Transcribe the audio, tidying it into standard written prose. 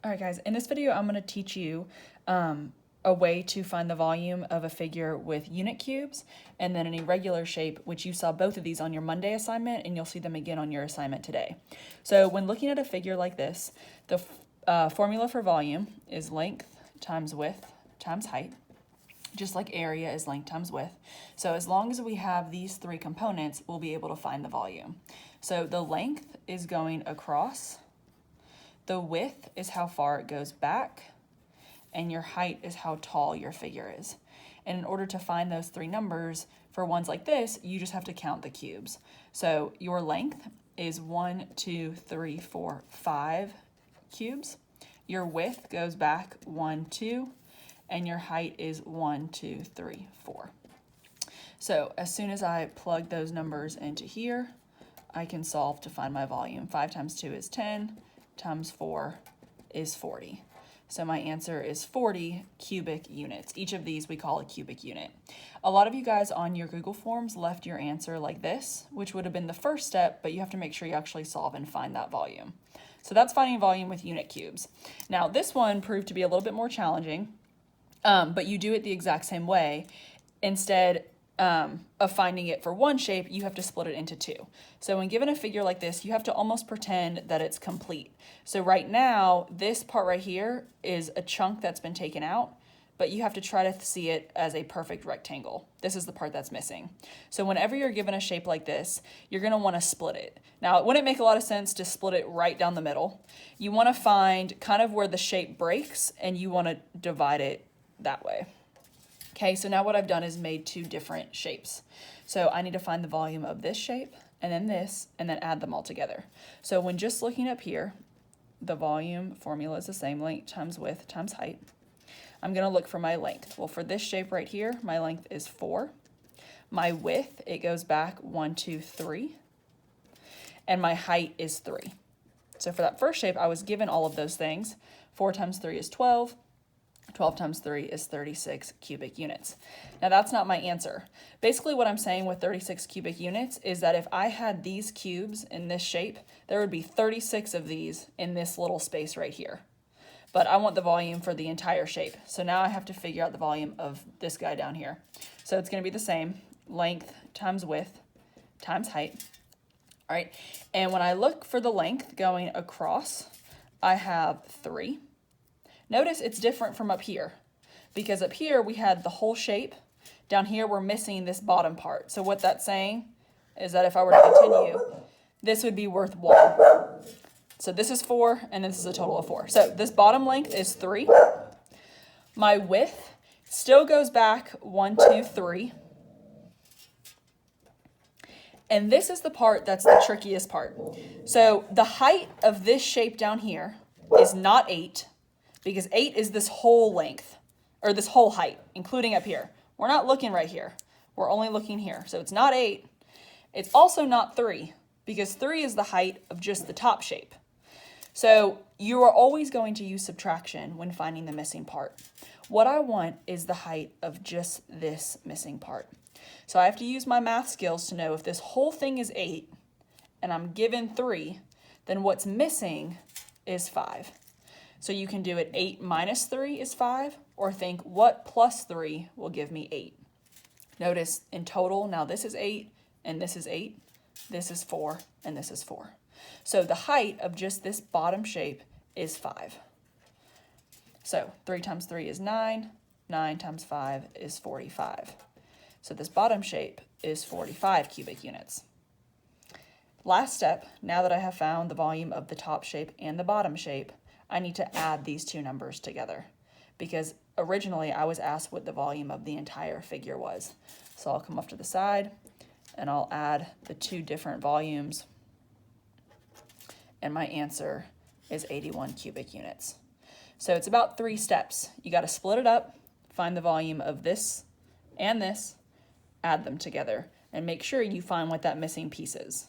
All right, guys, in this video, I'm going to teach you a way to find the volume of a figure with unit cubes and then an irregular shape, which you saw both of these on your Monday assignment, and you'll see them again on your assignment today. So when looking at a figure like this, the formula for volume is length times width times height, just like area is length times width. So as long as we have these three components, we'll be able to find the volume. So the length is going across, the width is how far it goes back, and your height is how tall your figure is. And in order to find those three numbers, for ones like this, you just have to count the cubes. So your length is 1, 2, 3, 4, 5 cubes. Your width goes back 1, 2, and your height is 1, 2, 3, 4. So as soon as I plug those numbers into here, I can solve to find my volume. 5 times 2 is 10, times 4 is 40. So my answer is 40 cubic units. Each of these we call a cubic unit. A lot of you guys on your Google Forms left your answer like this, which would have been the first step, but you have to make sure you actually solve and find that volume. So that's finding volume with unit cubes. Now this one proved to be a little bit more challenging, but you do it the exact same way. Instead of finding it for one shape, you have to split it into two. So when given a figure like this, you have to almost pretend that it's complete. So right now, this part right here is a chunk that's been taken out, but you have to try to see it as a perfect rectangle. This is the part that's missing. So whenever you're given a shape like this, you're gonna wanna split it. Now, it wouldn't make a lot of sense to split it right down the middle. You wanna find kind of where the shape breaks, and you wanna divide it that way. Okay, so now what I've done is made two different shapes. So I need to find the volume of this shape, and then this, and then add them all together. So when just looking up here, the volume formula is the same, length times width times height. I'm gonna look for my length. Well, for this shape right here, my length is 4. My width, it goes back 1, 2, 3. And my height is 3. So for that first shape, I was given all of those things. 4 times 3 is 12. 12 times 3 is 36 cubic units. Now that's not my answer. Basically what I'm saying with 36 cubic units is that if I had these cubes in this shape, there would be 36 of these in this little space right here. But I want the volume for the entire shape. So now I have to figure out the volume of this guy down here. So it's gonna be the same, length times width times height. All right, and when I look for the length going across, I have 3. Notice it's different from up here, because up here we had the whole shape. Down here we're missing this bottom part. So what that's saying is that if I were to continue, this would be worth 1. So this is 4, and this is a total of 4. So this bottom length is 3. My width still goes back 1, 2, 3. And this is the part that's the trickiest part. So the height of this shape down here is not 8, because 8 is this whole length, or this whole height, including up here. We're not looking right here. We're only looking here. So it's not 8. It's also not 3, because 3 is the height of just the top shape. So you are always going to use subtraction when finding the missing part. What I want is the height of just this missing part. So I have to use my math skills to know if this whole thing is 8, and I'm given 3, then what's missing is 5. So you can do it 8 minus 3 is 5, or think what plus 3 will give me 8. Notice in total, now this is 8, and this is 8, this is 4, and this is 4. So the height of just this bottom shape is 5. So 3 times 3 is 9, 9 times 5 is 45. So this bottom shape is 45 cubic units. Last step, now that I have found the volume of the top shape and the bottom shape, I need to add these two numbers together, because originally I was asked what the volume of the entire figure was. So I'll come off to the side and I'll add the two different volumes, and my answer is 81 cubic units. So it's about 3 steps. You got to split it up, find the volume of this, add them together, and make sure you find what that missing piece is.